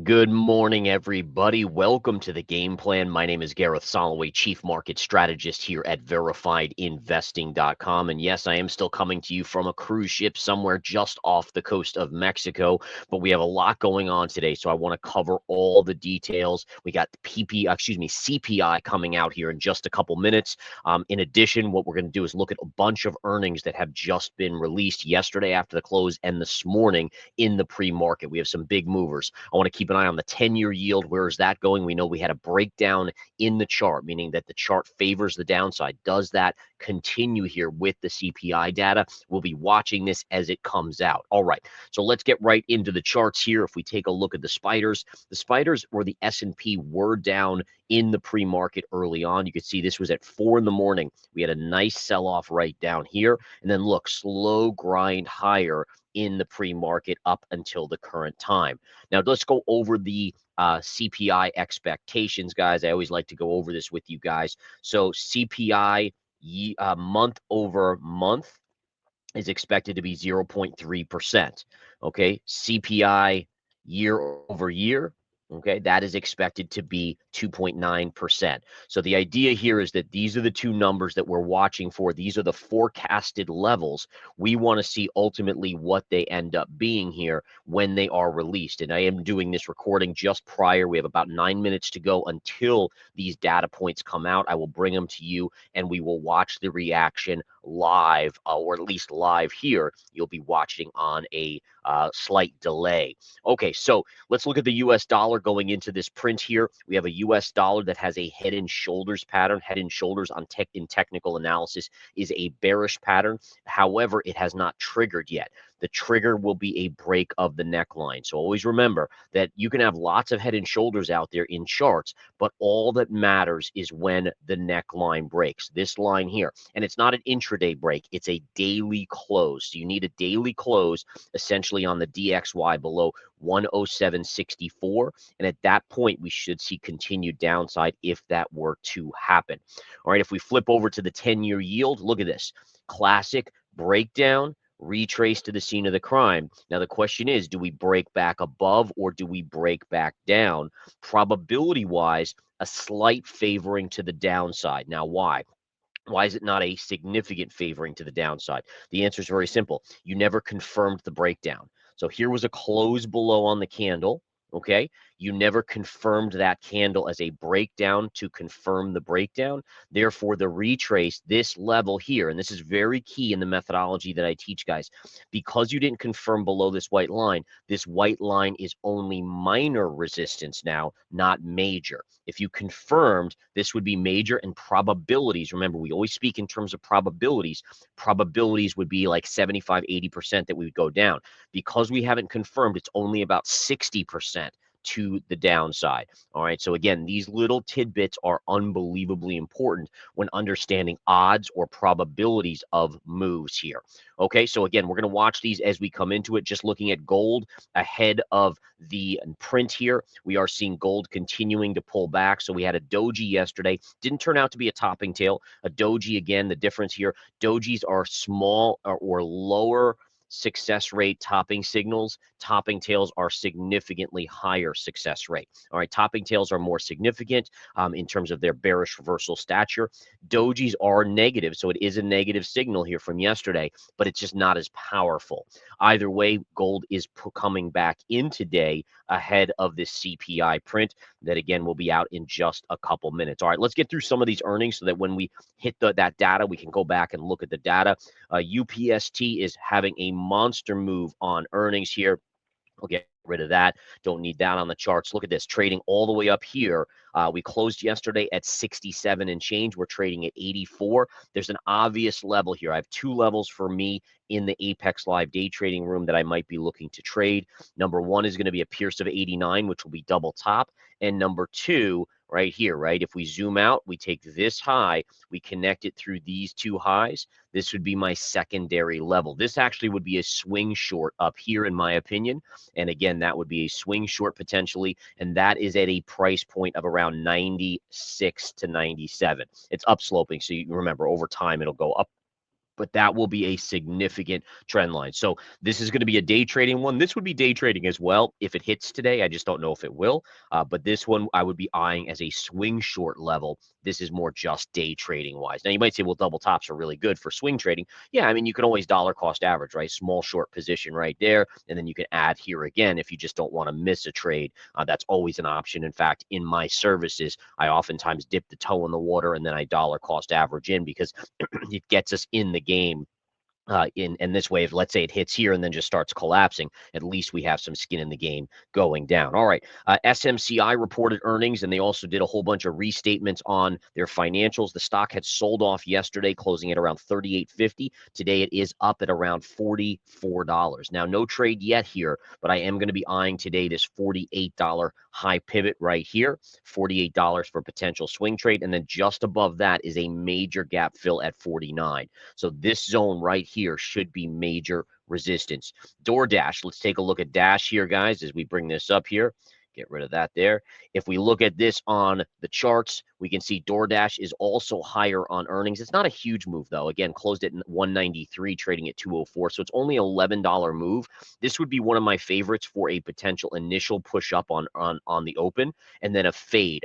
Good morning, everybody. Welcome to the game plan. My name is Gareth Soloway, Chief Market Strategist here at verifiedinvesting.com. And yes, I am still coming to you from a cruise ship somewhere just off the coast of Mexico, but we have a lot going on today. So I want to cover all the details. We got the CPI coming out here in just a couple minutes. In addition, what we're going to do is look at a bunch of earnings that have just been released yesterday after the close and this morning in the pre-market. We have some big movers. I want to keep an eye on the 10-year yield. Where is that going? We know we had a breakdown in the chart, meaning that the chart favors the downside. Does that continue here with the CPI data? We'll be watching this as it comes out. All right, so let's get right into the charts here. If we take a look at the spiders or the S&P were down in the pre-market early on. You could see this was at 4 in the morning. We had a nice sell-off right down here, and then look, slow grind higher in the pre-market up until the current time. Now, let's go over the CPI expectations, guys. I always like to go over this with you guys. So CPI month over month is expected to be 0.3%. Okay, CPI year over year, okay, that is expected to be 2.9%. So the idea here is that these are the two numbers that we're watching for. These are the forecasted levels. We want to see ultimately what they end up being here when they are released. And I am doing this recording just prior. We have about 9 minutes to go until these data points come out. I will bring them to you and we will watch the reaction live, or at least live here. You'll be watching on a slight delay. Okay, so let's look at the US dollar going into this print here. We have a US dollar that has a head and shoulders pattern. Head and shoulders in technical analysis is a bearish pattern. However, it has not triggered yet. The trigger will be a break of the neckline. So always remember that you can have lots of head and shoulders out there in charts, but all that matters is when the neckline breaks. This line here, and it's not an intraday break, it's a daily close. So you need a daily close essentially on the DXY below 107.64, and at that point we should see continued downside if that were to happen. All right, if we flip over to the 10-year yield, look at this classic breakdown, retrace to the scene of the crime. Now the question is, do we break back above or do we break back down? Probability wise, a slight favoring to the downside. Now why is it not a significant favoring to the downside? The answer is very simple. You never confirmed the breakdown. So here was a close below on the candle. Okay, you never confirmed that candle as a breakdown to confirm the breakdown. Therefore, the retrace, this level here, and this is very key in the methodology that I teach, guys, because you didn't confirm below this white line is only minor resistance now, not major. If you confirmed, this would be major, and probabilities, remember, we always speak in terms of probabilities. Probabilities would be like 75, 80% that we would go down. Because we haven't confirmed, it's only about 60% to the downside. All right. So again, these little tidbits are unbelievably important when understanding odds or probabilities of moves here. Okay. So again, we're going to watch these as we come into it. Just looking at gold ahead of the print here, we are seeing gold continuing to pull back. So we had a doji yesterday. Didn't turn out to be a topping tail. A doji, again, the difference here, dojis are small or lower success rate topping signals. Topping tails are significantly higher success rate. All right, topping tails are more significant in terms of their bearish reversal stature. Dojis are negative, so it is a negative signal here from yesterday, but it's just not as powerful. Either way, gold is coming back in today ahead of this CPI print that, again, will be out in just a couple minutes. All right, let's get through some of these earnings so that when we hit that data, we can go back and look at the data. UPST is having a monster move on earnings here. We'll get rid of that. Don't need that on the charts. Look at this, trading all the way up here. We closed yesterday at 67 and change. We're trading at 84. There's an obvious level here. I have two levels for me in the Apex Live day trading room that I might be looking to trade. Number one is going to be a Pierce of 89, which will be double top. And number two, right here, right? If we zoom out, we take this high, we connect it through these two highs. This would be my secondary level. This actually would be a swing short up here, in my opinion. And again, that would be a swing short potentially. And that is at a price point of around 96 to 97. It's upsloping. So you remember over time, it'll go up but that will be a significant trend line. So this is going to be a day trading one. This would be day trading as well if it hits today. I just don't know if it will. But this one I would be eyeing as a swing short level. This is more just day trading wise. Now you might say, well, double tops are really good for swing trading. Yeah, I mean, you can always dollar cost average, right? Small short position right there. And then you can add here again if you just don't want to miss a trade. That's always an option. In fact, in my services, I oftentimes dip the toe in the water and then I dollar cost average in because it gets us in the game in this way. If let's say it hits here and then just starts collapsing, at least we have some skin in the game going down. All right, SMCI reported earnings, and they also did a whole bunch of restatements on their financials. The stock had sold off yesterday, closing at around 38.50. Today it is up at around $44. Now, no trade yet here, but I am going to be eyeing today this $48 high pivot right here, $48 for potential swing trade, and then just above that is a major gap fill at 49. So this zone right here should be major resistance. DoorDash, let's take a look at Dash here, guys, as we bring this up here. Get rid of that there. If we look at this on the charts, we can see DoorDash is also higher on earnings. It's not a huge move, though. Again, closed at 193, trading at 204. So it's only an $11 move. This would be one of my favorites for a potential initial push up on the open, and then a fade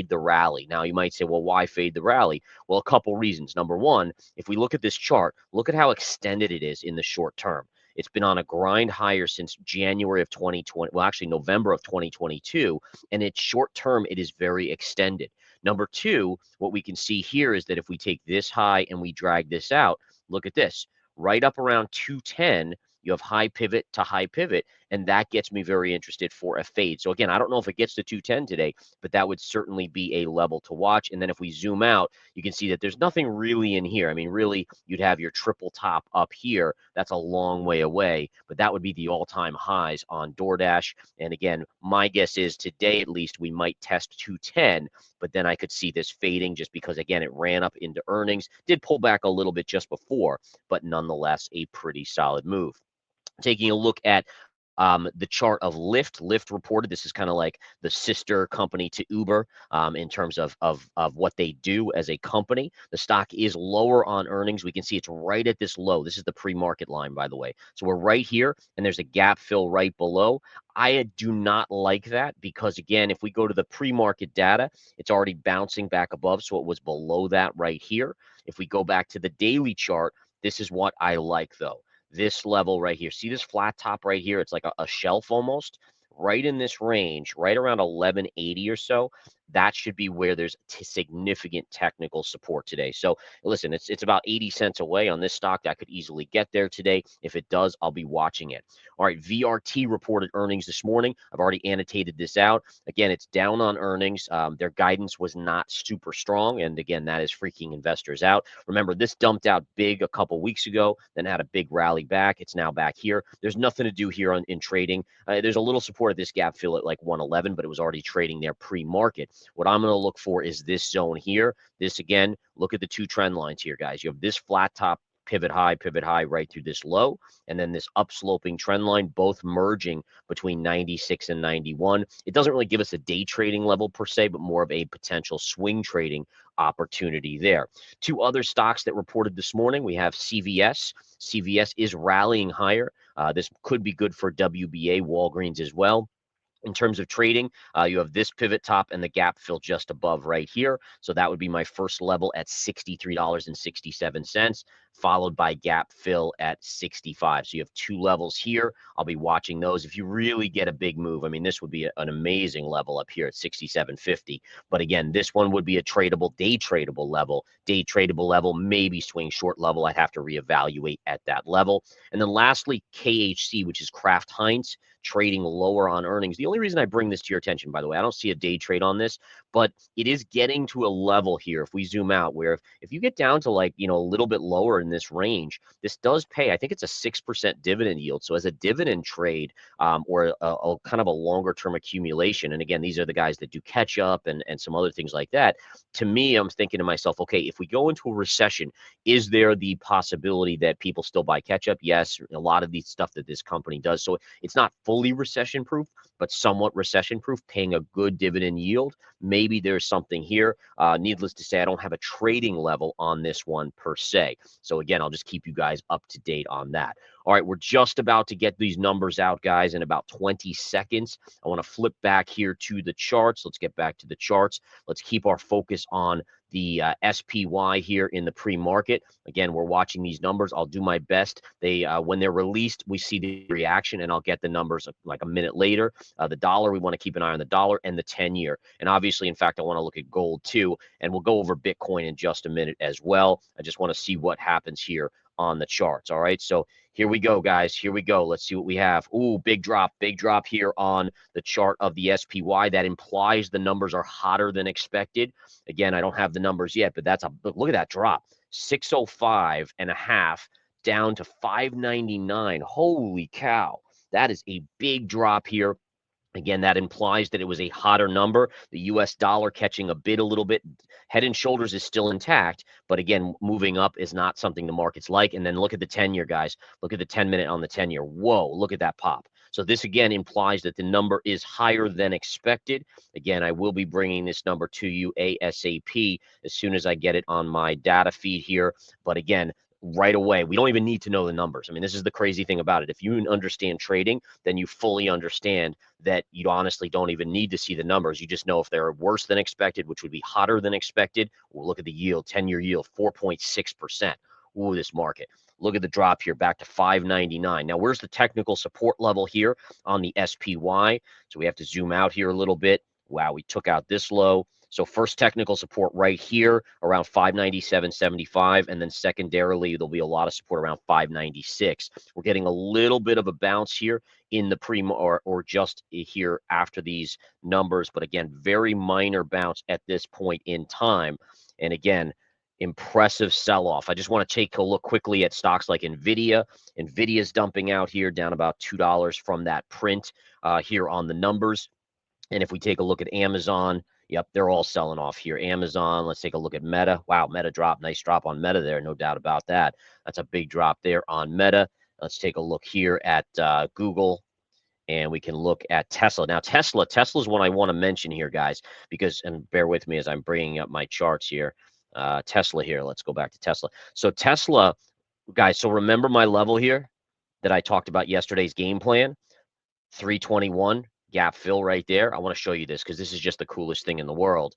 the rally. Now, you might say, well, why fade the rally? Well, a couple reasons. Number one, if we look at this chart, look at how extended it is in the short term. It's been on a grind higher since January of 2020. Well, actually, November of 2022. And it's short term, it is very extended. Number two, what we can see here is that if we take this high and we drag this out, look at this. Right up around 210, you have high pivot to high pivot, and that gets me very interested for a fade. So again, I don't know if it gets to 210 today, but that would certainly be a level to watch. And then if we zoom out, you can see that there's nothing really in here. I mean, really, you'd have your triple top up here. That's a long way away, but that would be the all-time highs on DoorDash. And again, my guess is today, at least, we might test 210, but then I could see this fading just because, again, it ran up into earnings, did pull back a little bit just before, but nonetheless, a pretty solid move. Taking a look at the chart of Lyft. Lyft reported this is kind of like the sister company to Uber in terms of what they do as a company. The stock is lower on earnings. We can see it's right at this low. This is the pre-market line, by the way. So we're right here, and there's a gap fill right below. I do not like that because, again, if we go to the pre-market data, it's already bouncing back above, so it was below that right here. If we go back to the daily chart, this is what I like, though. This level right here. See this flat top right here? It's like a shelf almost. Right in this range, right around 1180 or so. That should be where there's significant technical support today. So listen, it's about 80 cents away on this stock. That could easily get there today. If it does, I'll be watching it. All right, VRT reported earnings this morning. I've already annotated this out. Again, it's down on earnings. Their guidance was not super strong. And again, that is freaking investors out. Remember, this dumped out big a couple weeks ago, then had a big rally back. It's now back here. There's nothing to do here in trading. There's a little support at this gap fill at like 111, but it was already trading there pre-market. What I'm going to look for is this zone here. This, again, look at the two trend lines here, guys. You have this flat top pivot high right through this low, and then this upsloping trend line, both merging between 96 and 91. It doesn't really give us a day trading level per se, but more of a potential swing trading opportunity there. Two other stocks that reported this morning, we have CVS. CVS is rallying higher. This could be good for WBA, Walgreens as well. In terms of trading, you have this pivot top and the gap fill just above right here. So that would be my first level at $63.67, followed by gap fill at 65. So you have two levels here. I'll be watching those. If you really get a big move, I mean, this would be an amazing level up here at 67.50. But again, this one would be a tradable, day tradable level, maybe swing short level. I'd have to reevaluate at that level. And then lastly, KHC, which is Kraft Heinz, trading lower on earnings. The only reason I bring this to your attention, by the way, I don't see a day trade on this, but it is getting to a level here, if we zoom out, where if you get down to like, a little bit lower in this range, this does pay. I think it's a 6% dividend yield. So as a dividend trade or a kind of a longer term accumulation, and again, these are the guys that do catch up and some other things like that. To me, I'm thinking to myself, okay, if we go into a recession, is there the possibility that people still buy catch up? Yes, a lot of the stuff that this company does. So it's not fully recession proof, but somewhat recession proof, paying a good dividend yield. Maybe there's something here. Needless to say, I don't have a trading level on this one per se. So again, I'll just keep you guys up to date on that. All right, we're just about to get these numbers out, guys, in about 20 seconds. I want to flip back here to the charts. Let's get back to the charts. Let's keep our focus on the SPY here in the pre-market. Again, we're watching these numbers. I'll do my best. They when they're released, we see the reaction, and I'll get the numbers like a minute later. The dollar, we want to keep an eye on the dollar and the 10-year. And obviously, in fact, I want to look at gold too, and we'll go over Bitcoin in just a minute as well. I just want to see what happens here on the charts. All right, so here we go, guys. Here we go. Let's see what we have. Ooh, big drop here on the chart of the SPY. That implies the numbers are hotter than expected. Again, I don't have the numbers yet, but look at that drop. 605 and a half down to 599. Holy cow. That is a big drop here. Again, that implies that it was a hotter number. The US dollar catching a little bit. Head and shoulders is still intact, but again, moving up is not something the market's like. And then look at the 10-year, guys. Look at the 10-minute on the 10-year. Whoa, look at that pop. So this again implies that the number is higher than expected. Again, I will be bringing this number to you ASAP as soon as I get it on my data feed here. But again, right away, we don't even need to know the numbers. I mean, this is the crazy thing about it. If you understand trading, then you fully understand that you honestly don't even need to see the numbers. You just know if they're worse than expected, which would be hotter than expected. We'll look at the yield, 10-year yield, 4.6%. Ooh, this market. Look at the drop here back to 599. Now, where's the technical support level here on the SPY? So we have to zoom out here a little bit. Wow, we took out this low. So first technical support right here around 597.75, and then secondarily there'll be a lot of support around 596. We're getting a little bit of a bounce here in the or just here after these numbers, but again, very minor bounce at this point in time. And again, impressive sell-off. I just want to take a look quickly at stocks like Nvidia. Nvidia's dumping out here down about $2 from that print here on the numbers. And if we take a look at Amazon, yep, they're all selling off here. Amazon, let's take a look at Meta. Wow, Meta drop. Nice drop on Meta there, no doubt about that. That's a big drop there on Meta. Let's take a look here at Google, and we can look at Tesla. Now, Tesla's one I want to mention here, guys, because, and bear with me as I'm bringing up my charts here. Tesla here, let's go back to Tesla. So Tesla, guys, so remember my level here that I talked about yesterday's game plan, 321. Gap fill right there. I want to show you this because this is just the coolest thing in the world.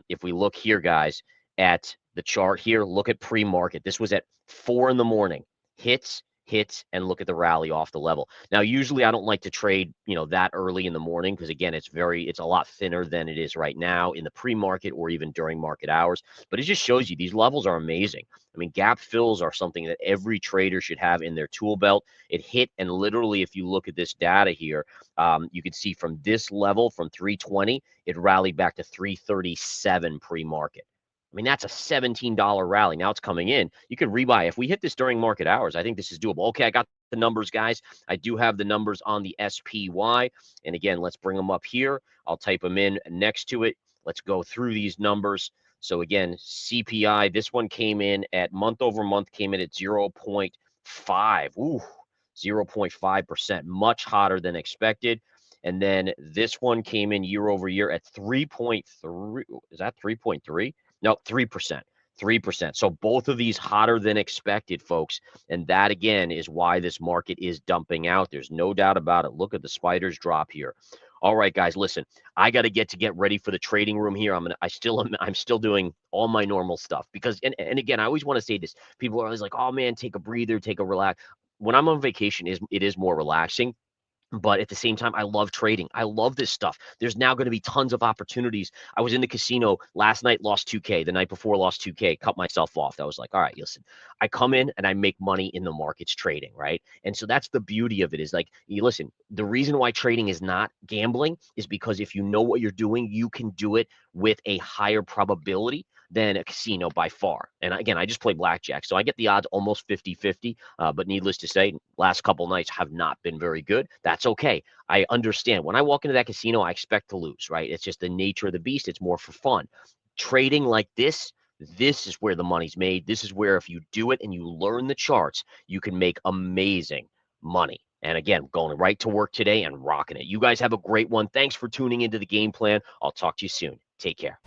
If we look here, guys, at the chart here, look at pre-market. This was at 4 in the morning. Hits, and look at the rally off the level. Now, usually I don't like to trade, that early in the morning because again, it's a lot thinner than it is right now in the pre-market or even during market hours. But it just shows you these levels are amazing. I mean, gap fills are something that every trader should have in their tool belt. It hit, and literally, if you look at this data here, you can see from this level, from 320, it rallied back to 337 pre-market. I mean, that's a $17 rally. Now it's coming in. You could rebuy. If we hit this during market hours, I think this is doable. Okay, I got the numbers, guys. I do have the numbers on the SPY. And again, let's bring them up here. I'll type them in next to it. Let's go through these numbers. So again, CPI, this one came in at month over month, came in at 0.5. Ooh, 0.5%, much hotter than expected. And then this one came in year over year at 3.3. Is that 3.3? No, 3%. 3%. So both of these hotter than expected, folks. And that, again, is why this market is dumping out. There's no doubt about it. Look at the spiders drop here. All right, guys, listen, I got to get ready for the trading room here. I'm still doing all my normal stuff because, and again, I always want to say this. People are always like, oh man, take a breather, take a relax. When I'm on vacation, it is more relaxing. But at the same time, I love trading. I love this stuff. There's now going to be tons of opportunities. I was in the casino last night, lost 2K. The night before, lost 2K, cut myself off. I was like, all right, listen, I come in and I make money in the markets trading, right? And so that's the beauty of it is like, you listen, the reason why trading is not gambling is because if you know what you're doing, you can do it with a higher probability than a casino by far. And again, I just play blackjack, so I get the odds almost 50-50. But needless to say, last couple nights have not been very good. That's okay. I understand. When I walk into that casino, I expect to lose, right? It's just the nature of the beast. It's more for fun. Trading like this is where the money's made. This is where if you do it and you learn the charts, you can make amazing money. And again, going right to work today and rocking it. You guys have a great one. Thanks for tuning into the game plan. I'll talk to you soon. Take care.